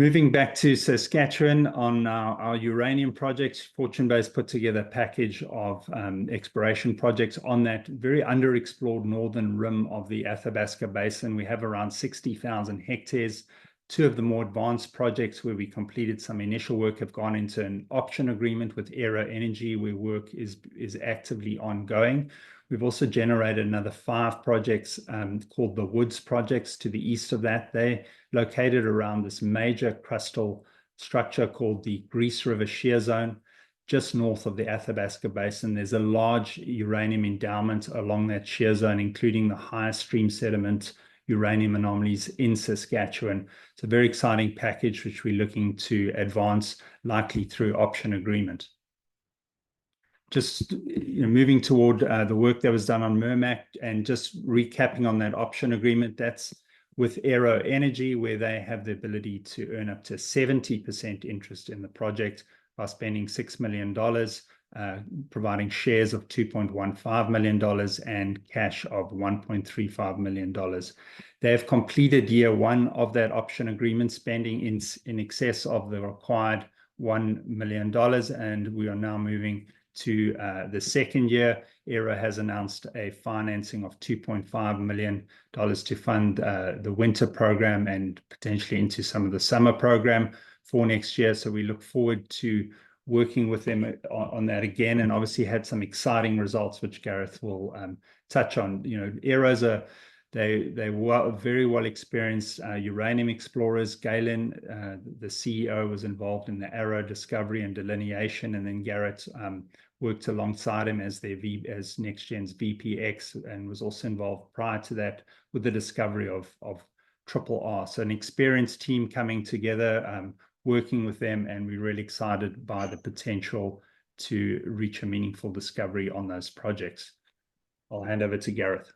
Moving back to Saskatchewan on our uranium projects, Fortune Bay's put together a package of exploration projects on that very underexplored northern rim of the Athabasca Basin. We have around 60,000 hectares. Two of the more advanced projects where we completed some initial work have gone into an option agreement with Aero Energy, where work is actively ongoing. We've also generated another 5 projects called the Woods projects to the east of that. They're located around this major crustal structure called the Grease River Shear Zone, just north of the Athabasca Basin. There's a large uranium endowment along that shear zone, including the highest stream sediment uranium anomalies in Saskatchewan. It's a very exciting package, which we're looking to advance, likely through option agreement. Just moving toward the work that was done on Mermac and just recapping on that option agreement, that's with Aero Energy, where they have the ability to earn up to 70% interest in the project by spending $6 million, providing shares of $2.15 million and cash of $1.35 million. They have completed year 1 of that option agreement, spending in excess of the required $1 million, and we are now moving to the second year. Aero has announced a financing of $2.5 million to fund the winter program and potentially into some of the summer program for next year. So we look forward to working with them on that again, and obviously had some exciting results, which Gareth will touch on. Aero's they very well experienced uranium explorers. Galen, the CEO, was involved in the Arrow discovery and delineation, and then Garrett worked alongside him as NextGen's VPX, and was also involved prior to that with the discovery of Triple R. So an experienced team coming together, working with them, and we're really excited by the potential to reach a meaningful discovery on those projects. I'll hand over to Gareth.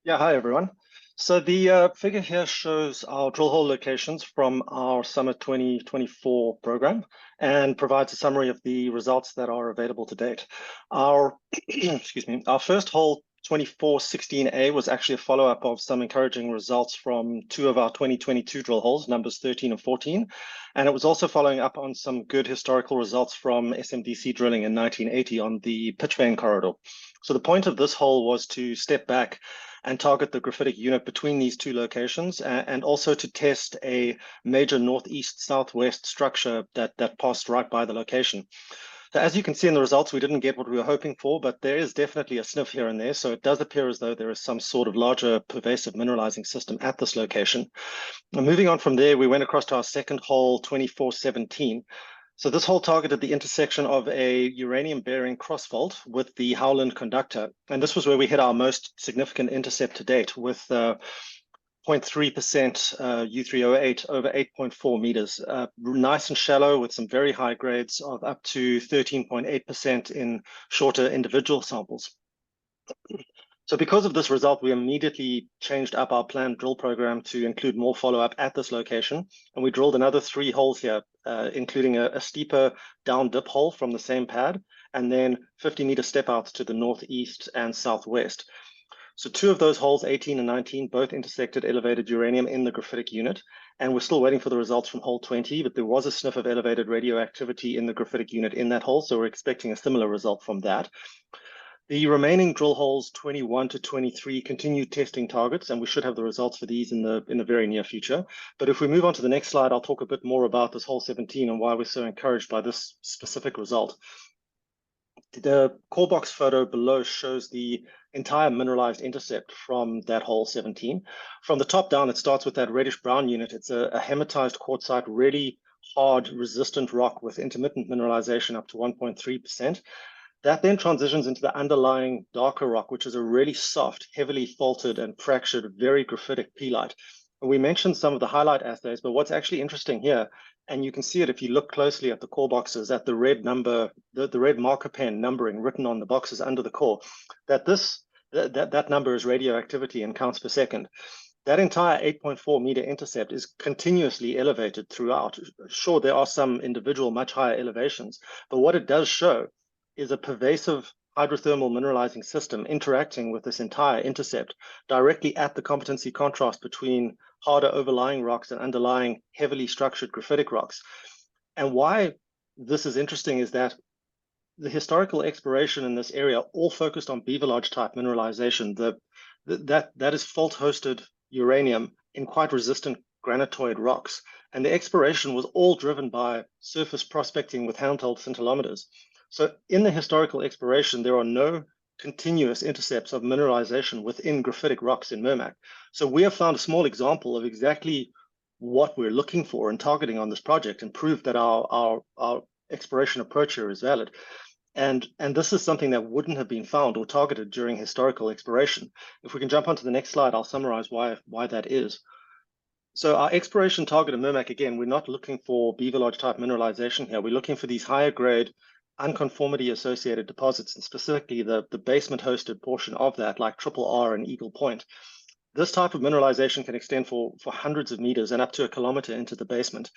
Yeah, hi everyone. So the figure here shows our drill hole locations from our summer 2024 program and provides a summary of the results that are available to date. Our excuse me, our first hole 2416A was actually a follow-up of some encouraging results from 2 of our 2022 drill holes, numbers 13 and 14. And it was also following up on some good historical results from SMDC drilling in 1980 on the pitch vein corridor. So the point of this hole was to step back and target the graphitic unit between these 2 locations, and also to test a major northeast-southwest structure that passed right by the location. So as you can see in the results, we didn't get what we were hoping for, but there is definitely a sniff here and there. So it does appear as though there is some sort of larger pervasive mineralizing system at this location. Now, moving on from there, we went across to our second hole, 2417. So this hole targeted the intersection of a uranium-bearing cross-fault with the Howland conductor. And this was where we hit our most significant intercept to date with 0.3% U3O8 over 8.4 meters. Nice and shallow with some very high grades of up to 13.8% in shorter individual samples. So because of this result, we immediately changed up our planned drill program to include more follow-up at this location. And we drilled another 3 holes here, including a steeper down dip hole from the same pad, and then 50-meter step outs to the northeast and southwest. So 2 of those holes, 18 and 19, both intersected elevated uranium in the graphitic unit. And we're still waiting for the results from hole 20, but there was a sniff of elevated radioactivity in the graphitic unit in that hole. So we're expecting a similar result from that. The remaining drill holes 21 to 23 continue testing targets, and we should have the results for these in the very near future. But if we move on to the next slide, I'll talk a bit more about this hole 17 and why we're so encouraged by this specific result. The core box photo below shows the entire mineralized intercept from that hole 17. From the top down, it starts with that reddish brown unit. It's a hematized quartzite, really hard, resistant rock with intermittent mineralization up to 1.3%. That then transitions into the underlying darker rock, which is a really soft, heavily faulted and fractured, very graphitic peelite. And we mentioned some of the highlight assays, but what's actually interesting here, and you can see it if you look closely at the core boxes, at the red number, the red marker pen numbering written on the boxes under the core, that number is radioactivity in counts per second. That entire 8.4 meter intercept is continuously elevated throughout. Sure, there are some individual much higher elevations, but what it does show is a pervasive hydrothermal mineralizing system interacting with this entire intercept directly at the competency contrast between harder overlying rocks and underlying heavily structured graphitic rocks. And why this is interesting is that the historical exploration in this area all focused on beaver type mineralization. That is fault-hosted uranium in quite resistant granitoid rocks. And the exploration was all driven by surface prospecting with handheld scintillometers. So in the historical exploration, there are no continuous intercepts of mineralization within graphitic rocks in Mermac. So we have found a small example of exactly what we're looking for and targeting on this project, and proved that our exploration approach here is valid. And this is something that wouldn't have been found or targeted during historical exploration. If we can jump onto the next slide, I'll summarize why that is. So our exploration target in Mermac, again, we're not looking for beaver lodge type mineralization here. We're looking for these higher grade unconformity associated deposits, and specifically the basement hosted portion of that, like Triple R and Eagle Point. This type of mineralization can extend for hundreds of meters and up to 1 kilometer into the basement.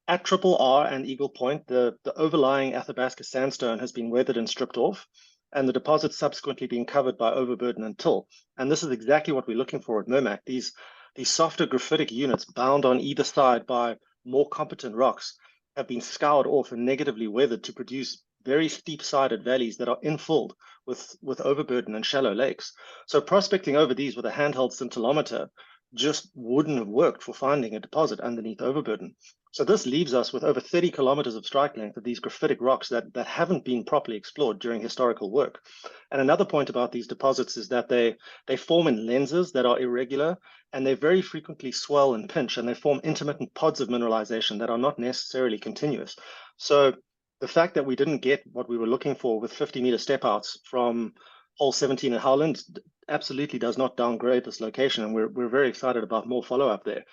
At Triple R and Eagle Point, the overlying Athabasca sandstone has been weathered and stripped off, and the deposit subsequently being covered by overburden and till. And this is exactly what we're looking for at Mermac. These softer graphitic units bound on either side by more competent rocks have been scoured off and negatively weathered to produce very steep-sided valleys that are infilled with overburden and shallow lakes. So prospecting over these with a handheld scintillometer just wouldn't have worked for finding a deposit underneath overburden. So this leaves us with over 30 kilometers of strike length of these graphitic rocks that haven't been properly explored during historical work. And another point about these deposits is that they form in lenses that are irregular, and they very frequently swell and pinch, and they form intermittent pods of mineralization that are not necessarily continuous. So the fact that we didn't get what we were looking for with 50-meter step outs from hole 17 at Howland absolutely does not downgrade this location, and we're very excited about more follow-up there.